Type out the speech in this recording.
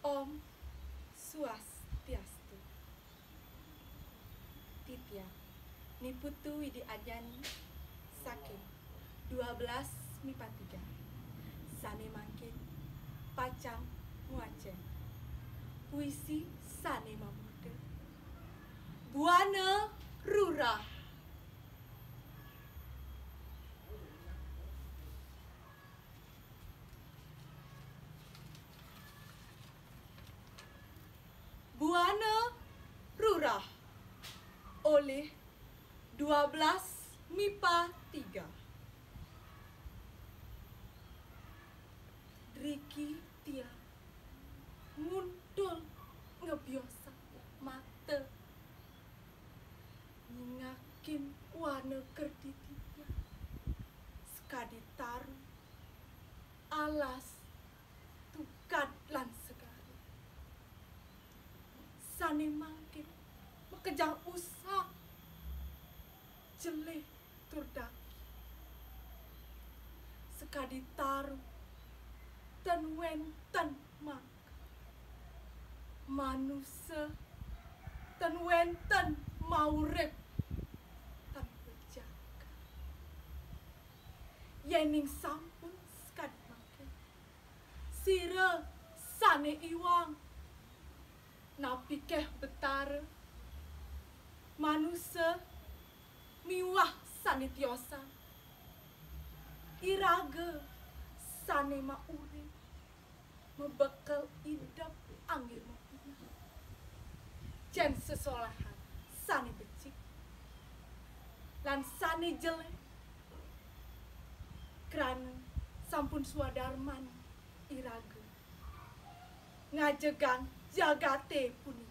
Om Swastiastu. Titya Niputu Widi Ajani Saking 12 MIPA 3 Sane Mangkin Pacang Muacen. Puisi Sane Mamuda Buana Rurah. Buana Rurah oleh 12 MIPA 3. Driki tia muncul ngebiasa mata ngingakin warna kerditia sekadi taruh alas tukad lan segala sane mangkin mekejang usah jeleh turdaki sekadi taruh dan wenten mak manusia dan wenten maurip tan berjaga yening sampun sekadi makin sira sane iwang napi keh betara manusia miwah sane tiosa iraga sane mauri membekal idap angin mapina jen sesolahan sane becik lan sane jelek kerana sampun swadarman iraga ngajegan jagate punika